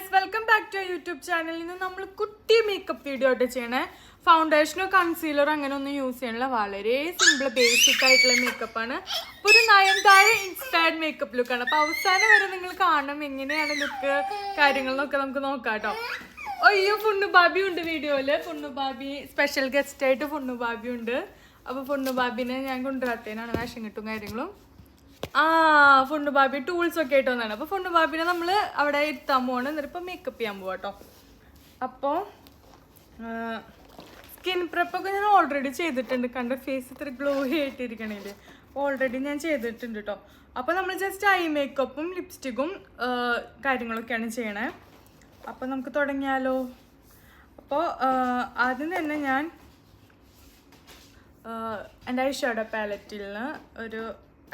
guys, welcome back to our YouTube channel. ഇന്ന് നമ്മൾ കുട്ടി മേക്കപ്പ് വീഡിയോ ആയിട്ട് ചെയ്യണേ. ഫൗണ്ടേഷനോ കൺസീലറോ അങ്ങനെ ഒന്നും യൂസ് ചെയ്യണില്ല. വളരെ സിമ്പിൾ ബേസിക് ആയിട്ടുള്ള മേക്കപ്പ് ആണ്. ഒരു നയൻതാര ഇൻസ്പയർഡ് മേക്കപ്പ് ലുക്കാണ്. അപ്പൊ അവസാനം വരെ നിങ്ങൾ കാണണം എങ്ങനെയാണ് ലുക്ക് കാര്യങ്ങളെന്നൊക്കെ നമുക്ക് നോക്കാം കേട്ടോ. അയ്യോ, ഫുണ്ണു ബാബി ഉണ്ട് വീഡിയോയില്. ഫുണ്ണു ബാബി സ്പെഷ്യൽ ഗസ്റ്റ് ആയിട്ട് ഫുണ്ണു ബാബി ഉണ്ട്. അപ്പൊ ഫുണ്ണു ബാബിനെ ഞാൻ കൊണ്ടുവരാത്തേനാണ് വേഷം കിട്ടും കാര്യങ്ങളും. ഫുണ്ണു ബാബി ടൂൾസ് ഒക്കെ ആയിട്ട് വന്നാണ്. അപ്പോൾ ഫുണ്ണു ബാബിനെ നമ്മൾ അവിടെ ഇരുത്താൻ പോവാണ്. എന്നിട്ട് ഇപ്പോൾ മേക്കപ്പ് ചെയ്യാൻ പോവാം കേട്ടോ. അപ്പോൾ സ്കിൻ പ്രെപ്പൊക്കെ ഞാൻ ഓൾറെഡി ചെയ്തിട്ടുണ്ട്. കണ്ട ഫേസ് ഇത്ര ഗ്ലോ ആയിട്ടിരിക്കണേല് ഓൾറെഡി ഞാൻ ചെയ്തിട്ടുണ്ട് കേട്ടോ. അപ്പോൾ നമ്മൾ ജസ്റ്റ് ഐ മേക്കപ്പും ലിപ്സ്റ്റിക്കും കാര്യങ്ങളൊക്കെയാണ് ചെയ്യണേ. അപ്പോൾ നമുക്ക് തുടങ്ങിയാലോ. അപ്പോൾ ആദ്യം തന്നെ ഞാൻ എൻ്റെ ഐ ഷാഡോ പാലറ്റിൽ നിന്ന് ഒരു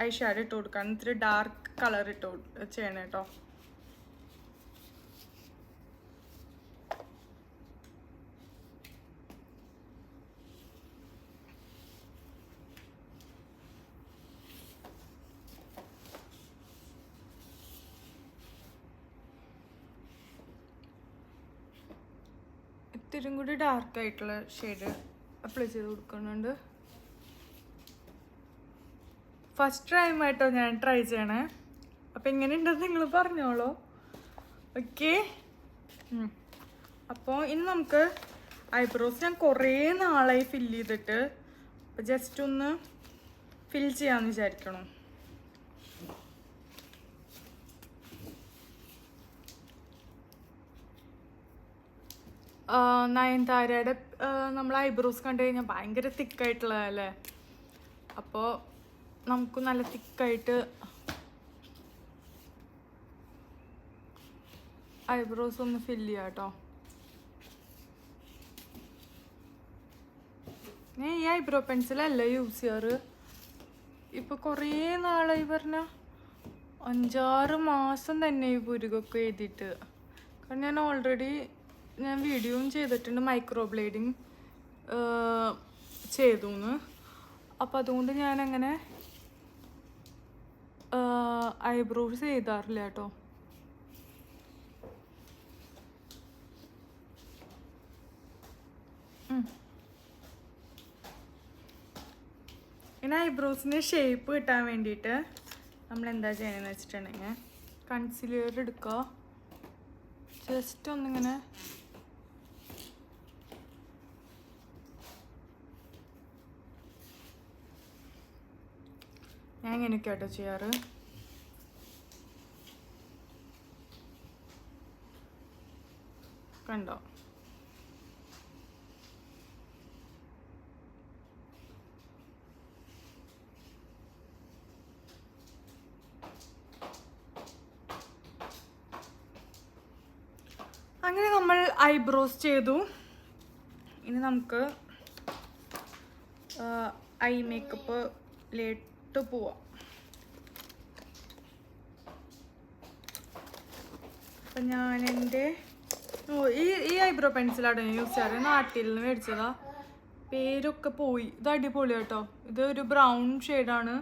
ഐ ഷാഡോ ഇട്ട് കൊടുക്കണം. ഇത്തിരി ഡാർക്ക് കളർ ഇട്ട് ചെയ്യണം കേട്ടോ. ഇത്തിരി കൂടി ഡാർക്ക് ആയിട്ടുള്ള ഷെയ്ഡ് അപ്ലൈ ചെയ്ത് കൊടുക്കുന്നുണ്ട്. ഫസ്റ്റ് ടൈം ആയിട്ടോ ഞാൻ ട്രൈ ചെയ്യണേ. അപ്പം എങ്ങനെയുണ്ടെന്ന് നിങ്ങൾ പറഞ്ഞോളൂ. ഓക്കെ. അപ്പോൾ ഇനി നമുക്ക് ഐബ്രോസ് ഞാൻ കുറേ നാളായി ഫില്ല് ചെയ്തിട്ട് അപ്പോൾ ജസ്റ്റ് ഒന്ന് ഫിൽ ചെയ്യാമെന്ന് വിചാരിക്കണം. നയൻതാരയുടെ നമ്മൾ ഐബ്രോസ് കണ്ടു കഴിഞ്ഞാൽ ഭയങ്കര തിക്കായിട്ടുള്ളതല്ലേ. അപ്പോൾ നമുക്ക് നല്ല തിക്കായിട്ട് ഐബ്രോസ് ഒന്ന് ഫില്ല് ചെയ്യാം കേട്ടോ. ഞാൻ ഈ ഐബ്രോ പെൻസിലല്ല യൂസ് ചെയ്യാറ്. ഇപ്പോൾ കുറേ നാളായി പറഞ്ഞ 5-6 മാസം തന്നെ ഈ പുരുകൊക്കെ എഴുതിയിട്ട്. കാരണം ഞാൻ ഓൾറെഡി വീഡിയോയും ചെയ്തിട്ടുണ്ട്, മൈക്രോ ബ്ലേഡിങ് ചെയ്തു. അപ്പോൾ അതുകൊണ്ട് ഞാനങ്ങനെ ഐബ്രോസ് ചെയ്താറില്ല കേട്ടോ. ഇനി ഐബ്രോസിന് ഷേപ്പ് കിട്ടാൻ വേണ്ടിയിട്ട് നമ്മൾ എന്താ ചെയ്യണമെന്ന് വെച്ചിട്ടുണ്ടെങ്കിൽ കൺസീലർ എടുക്കുക. ജസ്റ്റ് ഒന്നിങ്ങനെ ഞാൻ ഇങ്ങനെയൊക്കെ ആട്ടോ ചെയ്യാറ്. കണ്ടോ? അങ്ങനെ നമ്മൾ ഐബ്രോസ് ചെയ്തു. ഇനി നമുക്ക് ഐ മേക്കപ്പിലേക്ക് പോവാം. അപ്പം ഞാൻ എൻ്റെ ഈ ഐബ്രോ പെൻസിലാണ് യൂസ് ചെയ്യാറ്. നാട്ടിൽ നിന്ന് മേടിച്ചതാ. പേരൊക്കെ പോയി. ഇത് അടിപൊളി കേട്ടോ. ഇത് ഒരു ബ്രൗൺ ഷെയ്ഡാണ്.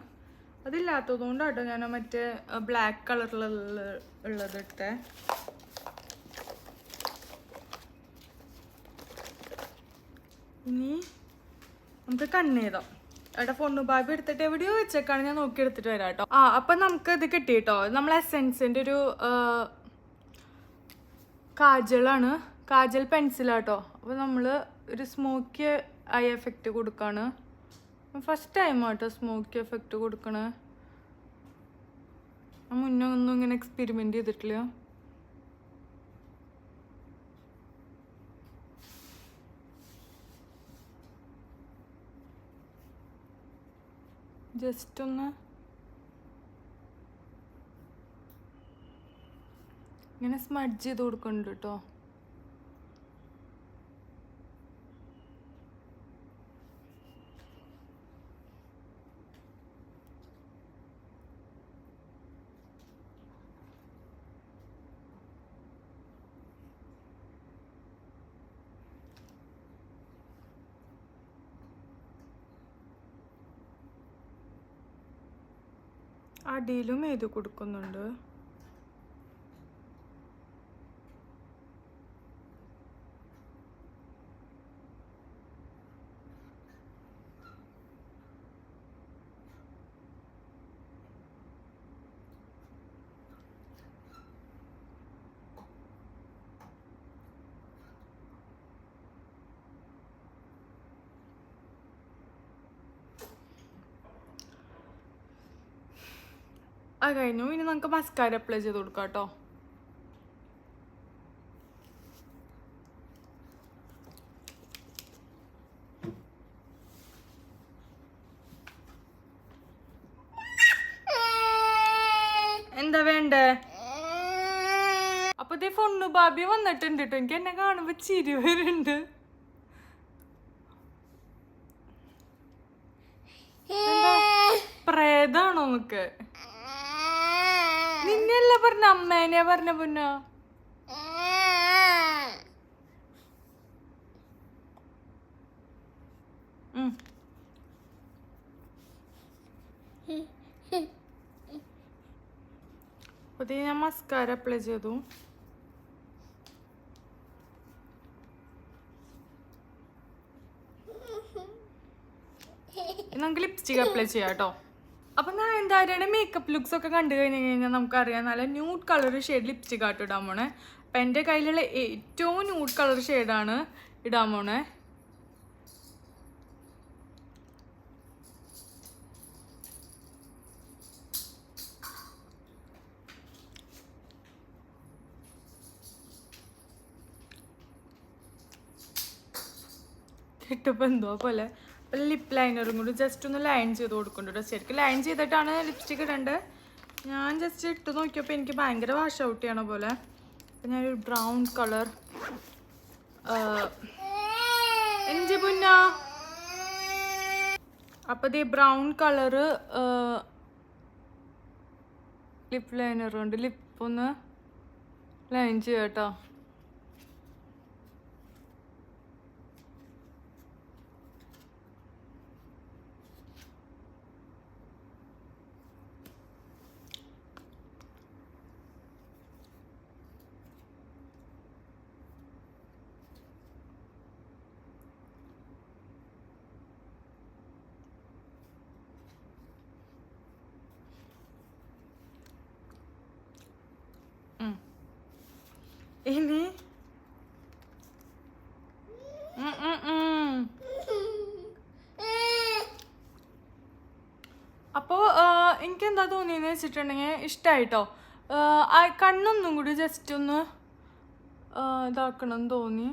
അതില്ലാത്തതുകൊണ്ടാട്ടോ ഞാൻ മറ്റേ ബ്ലാക്ക് കളറിലുള്ളത് ഇട്ടേ. ഇനി നമുക്ക് കണ്ണെഴുതാം. അവിടെ ഫുണ്ണു ബാബി എടുത്തിട്ട് എവിടെയോ വെച്ചേക്കാണ്, ഞാൻ നോക്കി എടുത്തിട്ട് വരാം കേട്ടോ. അപ്പം നമുക്ക് ഇത് കിട്ടി കേട്ടോ. നമ്മൾ എസെൻസിൻ്റെ ഒരു കാജലാണ്, കാജൽ പെൻസിലാട്ടോ. അപ്പോൾ നമ്മൾ ഒരു സ്മോക്കി ഐ എഫക്റ്റ് കൊടുക്കാണ്. ഫസ്റ്റ് ടൈം ആട്ടോ സ്മോക്കി എഫക്റ്റ് കൊടുക്കണേ. മുന്നേ ഒന്നും ഇങ്ങനെ എക്സ്പെരിമെൻ്റ് ചെയ്തിട്ടില്ല. ജസ്റ്റ് ഒന്ന് ഇങ്ങനെ സ്മഡ്ജ് ചെയ്ത് കൊടുക്കുന്നുണ്ട് കേട്ടോ. അടിയിലും എഴുതി കൊടുക്കുന്നുണ്ട്. അത് കഴിഞ്ഞു. ഇനി നമുക്ക് മസ്കാര അപ്ലൈ ചെയ്ത് കൊടുക്കാം കേട്ടോ. എന്താ വേണ്ടേ? അപ്പൊ പൊണ്ണു ബാബി വന്നിട്ടുണ്ട് കേട്ടോ. എനിക്ക് എന്നെ കാണുമ്പോ ചിരി വരുന്നുണ്ട്. പ്രേതാണോ നമുക്ക്? നിന്നെയല്ല പറഞ്ഞ, അമ്മേനെയാ പറഞ്ഞ പൊന്നോ. അപ്പൊ ഞാൻ മസ്കാര അപ്ലൈ ചെയ്തു. നമുക്ക് ലിപ്സ്റ്റിക് അപ്ലൈ ചെയ്യാം കേട്ടോ. അപ്പൊ ഞാൻ എന്തായാലും മേക്കപ്പ് ലുക്സ് ഒക്കെ കണ്ടു കഴിഞ്ഞ് കഴിഞ്ഞാൽ നമുക്കറിയാം നല്ല ന്യൂഡ് കളർ ഷെയ്ഡ് ലിപ്സ്റ്റിക് ആയിട്ട് ഇടാൻ പോണേ. അപ്പം എൻ്റെ കയ്യിലുള്ള ഏറ്റവും ന്യൂഡ് കളർ ഷെയ്ഡാണ് ഇടാൻ പോണേ. കിട്ടുമ്പോൾ എന്തോ പോലെ ലിപ്പ് ലൈനറും കൂടി ജസ്റ്റ് ഒന്ന് ലൈൻ ചെയ്ത് കൊടുക്കുന്നുണ്ട്. ശരിക്കും ലൈൻ ചെയ്തിട്ടാണ് ലിപ്സ്റ്റിക് ഇടേണ്ടത്. ഞാൻ ജസ്റ്റ് ഇട്ട് നോക്കിയപ്പോൾ എനിക്ക് ഭയങ്കര വാഷ് ഔട്ട് ചെയ്യണ പോലെ. അപ്പം ഞാനൊരു ബ്രൗൺ കളർ എൻ്റെ പുന്ന. അപ്പം ഇത് ബ്രൗൺ കളറ് ലിപ്പ് ലൈനർ കൊണ്ട് ലിപ്പൊന്ന് ലൈൻ ചെയ്യാം കേട്ടോ. ഇനി അപ്പോൾ എനിക്കെന്താ തോന്നിയെന്ന് വെച്ചിട്ടുണ്ടെങ്കിൽ ഇഷ്ടമായിട്ടോ. കണ്ണൊന്നും കൂടി ജസ്റ്റ് ഒന്ന് ഇതാക്കണം എന്ന് തോന്നി.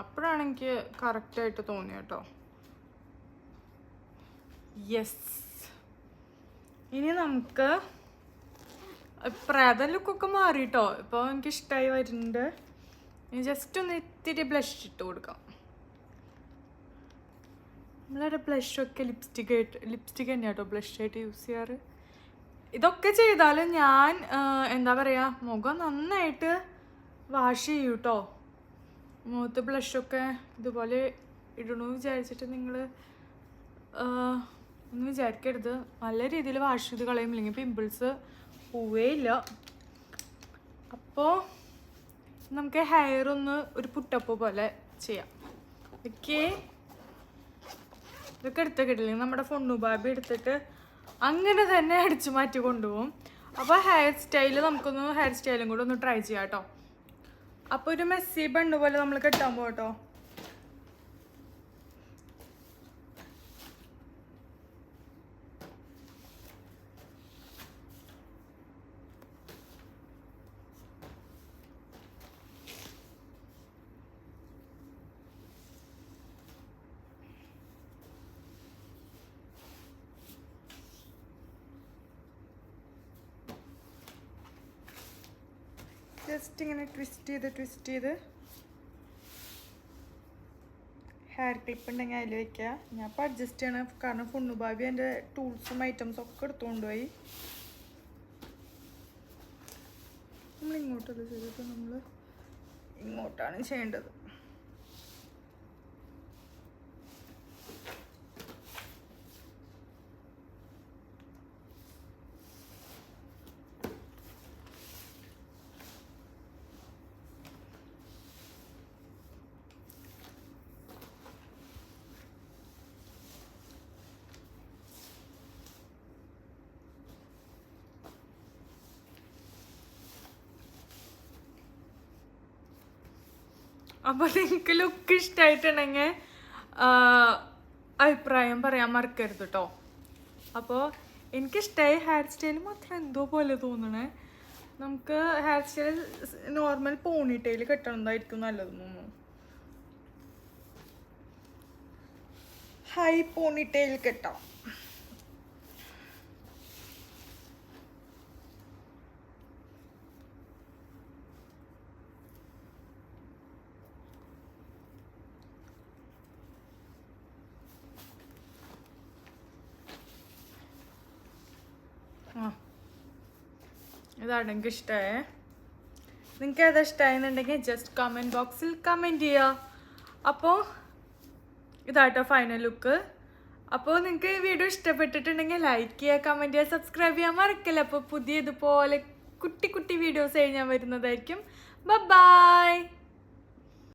അപ്പോഴാണ് എനിക്ക് കറക്റ്റായിട്ട് തോന്നി കേട്ടോ. യെസ്. ഇനി നമുക്ക് പ്രേത ലുക്കൊക്കെ മാറിട്ടോ. ഇപ്പോൾ എനിക്ക് ഇഷ്ടമായി വരുന്നുണ്ട്. ഇനി ജസ്റ്റ് ഒന്ന് ഇത്തിരി ബ്ലഷ് ഇട്ട് കൊടുക്കാം. നമ്മളൊരു ബ്ലഷൊക്കെ ലിപ്സ്റ്റിക് തന്നെയാണ് കേട്ടോ ബ്ലഷ് ആയിട്ട് യൂസ് ചെയ്യാറ്. ഇതൊക്കെ ചെയ്താലും ഞാൻ എന്താ പറയുക, മുഖം നന്നായിട്ട് വാഷ് ചെയ്യും കേട്ടോ. മുഖത്ത് ബ്ലഷൊക്കെ ഇതുപോലെ ഇടണമെന്ന് വിചാരിച്ചിട്ട് നിങ്ങൾ ഒന്നും വിചാരിക്കരുത്. നല്ല രീതിയിൽ വാഷ് ചെയ്ത് കളയുമില്ലെങ്കിൽ പിമ്പിൾസ് പോവേ ഇല്ല. അപ്പോൾ നമുക്ക് ഹെയർ ഒന്ന് ഒരു പുട്ടപ്പ് പോലെ ചെയ്യാം. ഓക്കെ, ഇതൊക്കെ എടുത്തൊക്കെ ഇട്ടില്ലെങ്കിൽ നമ്മുടെ പൊണ്ണു ബാബി എടുത്തിട്ട് അങ്ങനെ തന്നെ അടിച്ചു മാറ്റി കൊണ്ടുപോകും. അപ്പോൾ ഹെയർ സ്റ്റൈലും കൂടെ ഒന്ന് ട്രൈ ചെയ്യാം കേട്ടോ. അപ്പോൾ ഒരു മെസ്സി ബണ്ണ് പോലെ നമ്മൾ കെട്ടാൻ പോകട്ടോ. ജസ്റ്റ് ഇങ്ങനെ ട്വിസ്റ്റ് ചെയ്ത് ഹെയർ ക്ലിപ്പ് ഉണ്ടെങ്കിൽ അതിൽ വെക്കുക. ഞാൻ ഇപ്പോൾ അഡ്ജസ്റ്റ് ചെയ്യണം, കാരണം പൊണ്ണു ബാബി എൻ്റെ ടൂൾസും ഐറ്റംസും ഒക്കെ എടുത്തുകൊണ്ടുപോയി. നമ്മൾ ഇങ്ങോട്ടല്ല ചെയ്തിട്ട് നമ്മൾ ഇങ്ങോട്ടാണ് ചെയ്യേണ്ടത്. അപ്പോൾ നിങ്ങൾക്ക് ലുക്ക് ഇഷ്ടമായിട്ടുണ്ടെങ്കിൽ അഭിപ്രായം പറയാൻ മറക്കരുത് കേട്ടോ. അപ്പോൾ എനിക്കിഷ്ടമായി. ഹെയർ സ്റ്റൈൽ മാത്രം എന്തോ പോലെ തോന്നണേ. നമുക്ക് ഹെയർ സ്റ്റൈൽ നോർമൽ പോണിറ്റെയിൽ കെട്ടണതായിരിക്കും നല്ലതെന്ന് തോന്നുന്നു. ഹൈ പോണിറ്റെയിൽ കെട്ടാം. ഇതാണ് എനിക്ക് ഇഷ്ടമായേ. നിങ്ങൾക്ക് ഏതാ ഇഷ്ടമായെന്നുണ്ടെങ്കിൽ ജസ്റ്റ് കമൻറ്റ് ബോക്സിൽ കമൻറ്റ് ചെയ്യുക. അപ്പോൾ ഇതാട്ടോ ഫൈനൽ ലുക്ക്. അപ്പോൾ നിങ്ങൾക്ക് ഈ വീഡിയോ ഇഷ്ടപ്പെട്ടിട്ടുണ്ടെങ്കിൽ ലൈക്ക് ചെയ്യുക, കമൻറ്റ് ചെയ്യുക, സബ്സ്ക്രൈബ് ചെയ്യാൻ മറക്കില്ല. അപ്പോൾ പുതിയ ഇതുപോലെ കുട്ടി കുട്ടി വീഡിയോസ് ഞാൻ വരുന്നതായിരിക്കും. ബൈ.